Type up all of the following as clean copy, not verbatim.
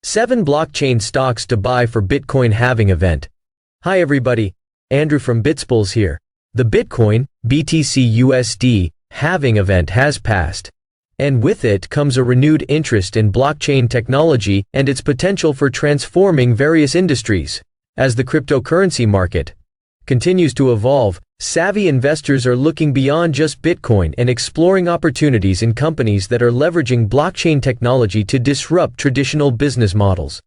7 blockchain stocks to buy for Bitcoin halving event. Hi everybody, Andrew from BitsPuls here. The Bitcoin, BTC USD, halving event has passed. And with it comes a renewed interest in blockchain technology and its potential for transforming various industries. As the cryptocurrency market continues to evolve, savvy investors are looking beyond just Bitcoin and exploring opportunities in companies that are leveraging blockchain technology to disrupt traditional business models.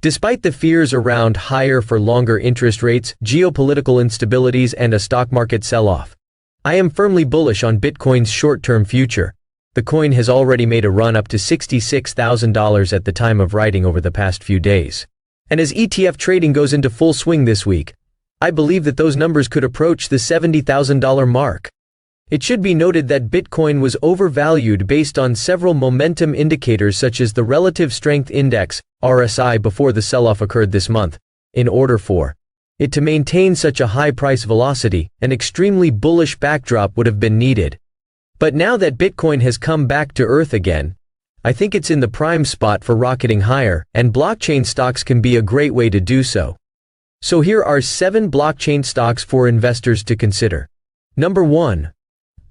Despite the fears around higher for longer interest rates, geopolitical instabilities, and a stock market sell-off, I am firmly bullish on Bitcoin's short-term future. The coin has already made a run up to $66,000 at the time of writing over the past few days. And as ETF trading goes into full swing this week, I believe that those numbers could approach the $70,000 mark. It should be noted that Bitcoin was overvalued based on several momentum indicators such as the Relative Strength Index, RSI, before the sell-off occurred this month. In order for it to maintain such a high price velocity, an extremely bullish backdrop would have been needed. But now that Bitcoin has come back to earth again, I think it's in the prime spot for rocketing higher, and blockchain stocks can be a great way to do so. So here are 7 blockchain stocks for investors to consider. Number 1.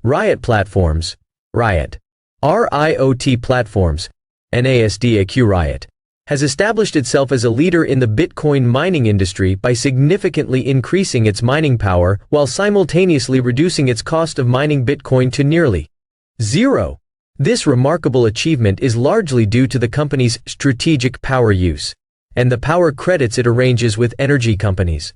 RIOT Platforms, RIOT. RIOT Platforms, NASDAQ. RIOT has established itself as a leader in the Bitcoin mining industry by significantly increasing its mining power while simultaneously reducing its cost of mining Bitcoin to nearly zero. This remarkable achievement is largely due to the company's strategic power use and the power credits it arranges with energy companies.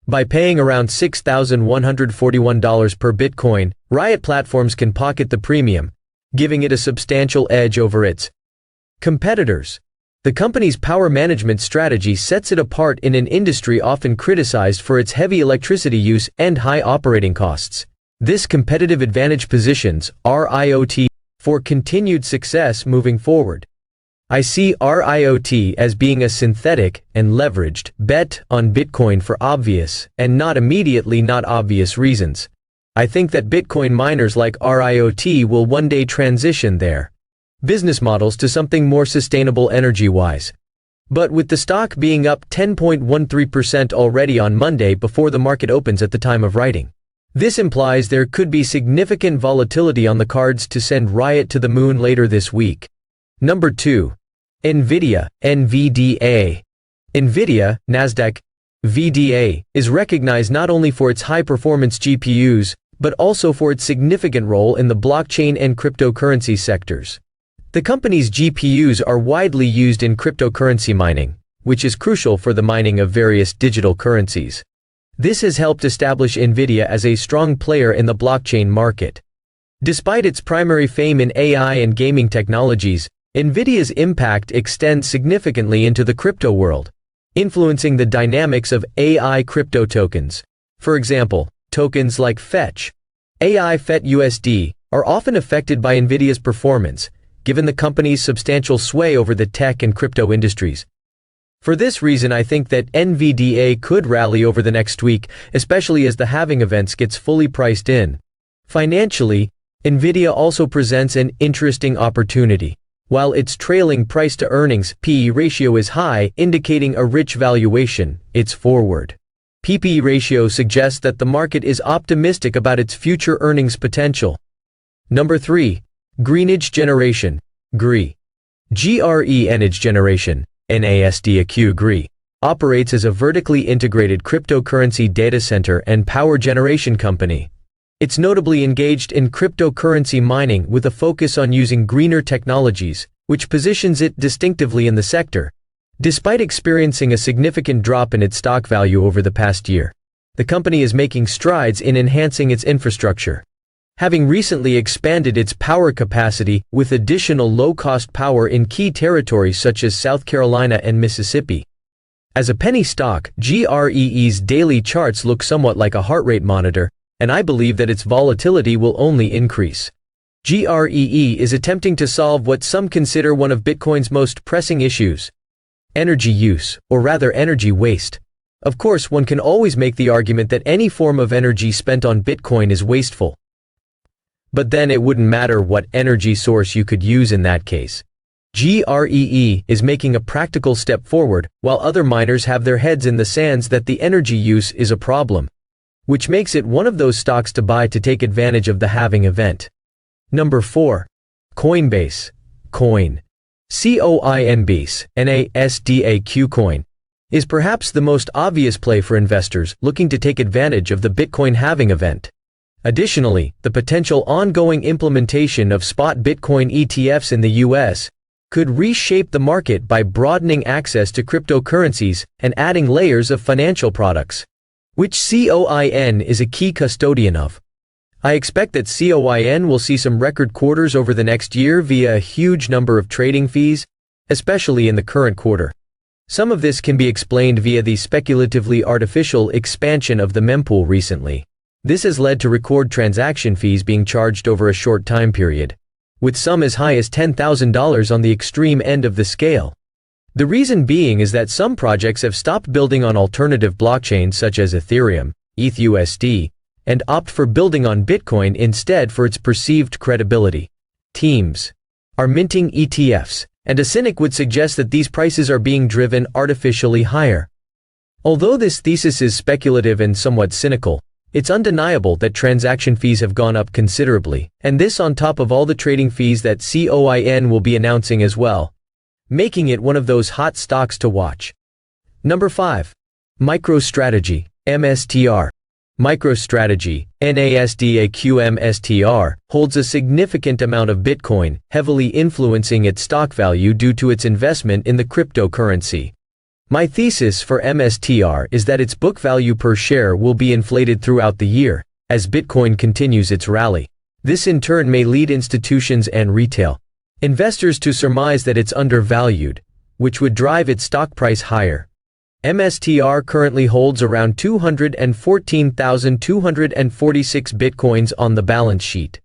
By paying around $6,141 per Bitcoin, RIOT Platforms can pocket the premium, giving it a substantial edge over its competitors. The company's power management strategy sets it apart in an industry often criticized for its heavy electricity use and high operating costs. This competitive advantage positions RIOT for continued success moving forward. I see RIOT as being a synthetic and leveraged bet on Bitcoin for obvious and not immediately not obvious reasons. I think that Bitcoin miners like RIOT will one day transition their business models to something more sustainable energy-wise. But with the stock being up 10.13% already on Monday before the market opens at the time of writing, this implies there could be significant volatility on the cards to send RIOT to the moon later this week. Number 2. NVIDIA, NVDA. NVIDIA, Nasdaq, VDA, is recognized not only for its high-performance GPUs, but also for its significant role in the blockchain and cryptocurrency sectors. The company's GPUs are widely used in cryptocurrency mining, which is crucial for the mining of various digital currencies. This has helped establish NVIDIA as a strong player in the blockchain market. Despite its primary fame in AI and gaming technologies, NVIDIA's impact extends significantly into the crypto world, influencing the dynamics of AI crypto tokens. For example, tokens like Fetch, AI FET USD, are often affected by NVIDIA's performance, given the company's substantial sway over the tech and crypto industries. For this reason, I think that NVDA could rally over the next week, especially as the halving events gets fully priced in. Financially, NVIDIA also presents an interesting opportunity. While its trailing price-to-earnings (PE) ratio is high, indicating a rich valuation, its forward PPE ratio suggests that the market is optimistic about its future earnings potential. Number 3. Greenage Generation, GREE. GRE Energy Generation, NASDAQ. GREE operates as a vertically integrated cryptocurrency data center and power generation company. It's notably engaged in cryptocurrency mining with a focus on using greener technologies, which positions it distinctively in the sector. Despite experiencing a significant drop in its stock value over the past year, the company is making strides in enhancing its infrastructure, having recently expanded its power capacity with additional low-cost power in key territories such as South Carolina and Mississippi. As a penny stock, GREE's daily charts look somewhat like a heart rate monitor, and I believe that its volatility will only increase. GREE is attempting to solve what some consider one of Bitcoin's most pressing issues: energy use, or rather energy waste. Of course, one can always make the argument that any form of energy spent on Bitcoin is wasteful. But then it wouldn't matter what energy source you could use in that case. GREE is making a practical step forward, while other miners have their heads in the sands that the energy use is a problem, which makes it one of those stocks to buy to take advantage of the halving event. Number 4. Coinbase. Coin. Coinbase, NASDAQ Coin, is perhaps the most obvious play for investors looking to take advantage of the Bitcoin halving event. Additionally, the potential ongoing implementation of spot Bitcoin ETFs in the US could reshape the market by broadening access to cryptocurrencies and adding layers of financial products, which COIN is a key custodian of. I expect that COIN will see some record quarters over the next year via a huge number of trading fees, especially in the current quarter. Some of this can be explained via the speculatively artificial expansion of the mempool recently. This has led to record transaction fees being charged over a short time period, with some as high as $10,000 on the extreme end of the scale. The reason being is that some projects have stopped building on alternative blockchains such as Ethereum, ETHUSD, and opt for building on Bitcoin instead for its perceived credibility. Teams are minting ETFs, and a cynic would suggest that these prices are being driven artificially higher. Although this thesis is speculative and somewhat cynical, it's undeniable that transaction fees have gone up considerably, and this on top of all the trading fees that COIN will be announcing as well, making it one of those hot stocks to watch. Number 5. MicroStrategy, MSTR. MicroStrategy, NASDAQ MSTR, holds a significant amount of Bitcoin, heavily influencing its stock value due to its investment in the cryptocurrency. My thesis for MSTR is that its book value per share will be inflated throughout the year, as Bitcoin continues its rally. This in turn may lead institutions and retail investors to surmise that it's undervalued, which would drive its stock price higher. MSTR currently holds around 214,246 Bitcoins on the balance sheet,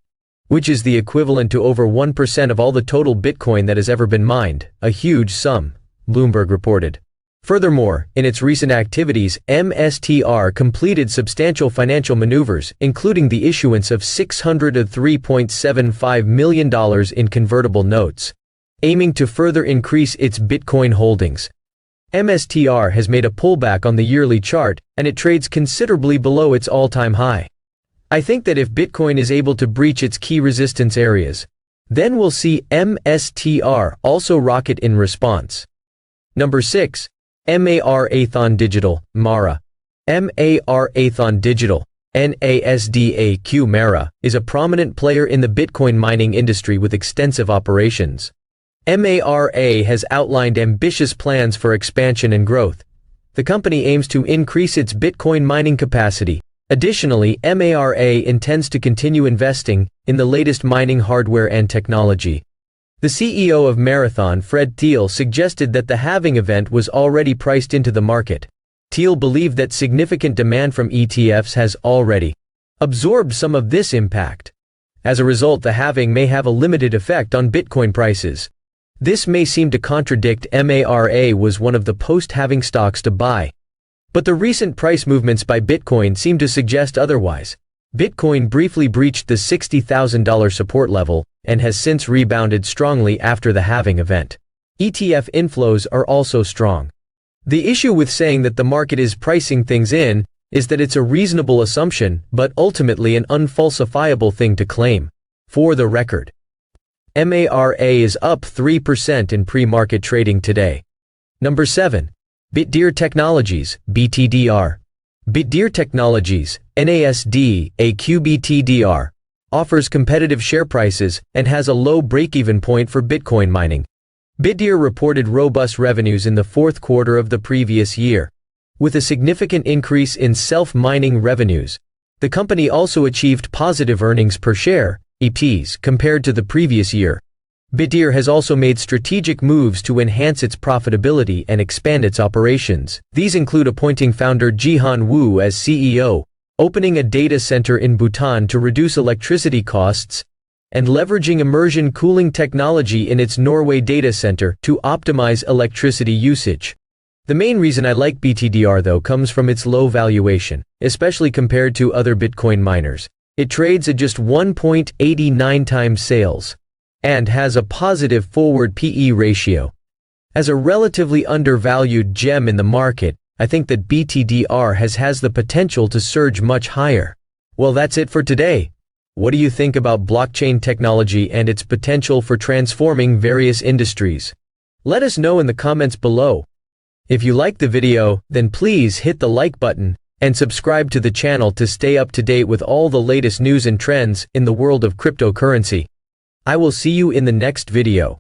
which is the equivalent to over 1% of all the total Bitcoin that has ever been mined, a huge sum, Bloomberg reported. Furthermore, in its recent activities, MSTR completed substantial financial maneuvers, including the issuance of $603.75 million in convertible notes, aiming to further increase its Bitcoin holdings. MSTR has made a pullback on the yearly chart, and it trades considerably below its all-time high. I think that if Bitcoin is able to breach its key resistance areas, then we'll see MSTR also rocket in response. Number 6. Marathon Digital, MARA. Marathon Digital, NASDAQ MARA, is a prominent player in the Bitcoin mining industry with extensive operations. MARA has outlined ambitious plans for expansion and growth. The company aims to increase its Bitcoin mining capacity. Additionally, MARA intends to continue investing in the latest mining hardware and technology. The CEO of Marathon, Fred Thiel, suggested that the halving event was already priced into the market. Thiel believed that significant demand from ETFs has already absorbed some of this impact. As a result, the halving may have a limited effect on Bitcoin prices. This may seem to contradict MARA was one of the post-halving stocks to buy. But the recent price movements by Bitcoin seem to suggest otherwise. Bitcoin briefly breached the $60,000 support level and has since rebounded strongly after the halving event. ETF inflows are also strong. The issue with saying that the market is pricing things in is that it's a reasonable assumption, but ultimately an unfalsifiable thing to claim. For the record, MARA is up 3% in pre-market trading today. Number 7. BitDeer Technologies, BTDR. BitDeer Technologies, NASDAQ BTDR, offers competitive share prices and has a low break-even point for Bitcoin mining. BitDeer reported robust revenues in the fourth quarter of the previous year, with a significant increase in self-mining revenues. The company also achieved positive earnings per share, EPS, compared to the previous year. BitDeer has also made strategic moves to enhance its profitability and expand its operations. These include appointing founder Jihan Wu as CEO, opening a data center in Bhutan to reduce electricity costs, and leveraging immersion cooling technology in its Norway data center to optimize electricity usage. The main reason I like BTDR though comes from its low valuation, especially compared to other Bitcoin miners. It trades at just 1.89 times sales. and has a positive forward PE ratio. As a relatively undervalued gem in the market, I think that BTDR has the potential to surge much higher. Well, that's it for today. What do you think about blockchain technology and its potential for transforming various industries? Let us know in the comments below. If you liked the video, then please hit the like button and subscribe to the channel to stay up to date with all the latest news and trends in the world of cryptocurrency. I will see you in the next video.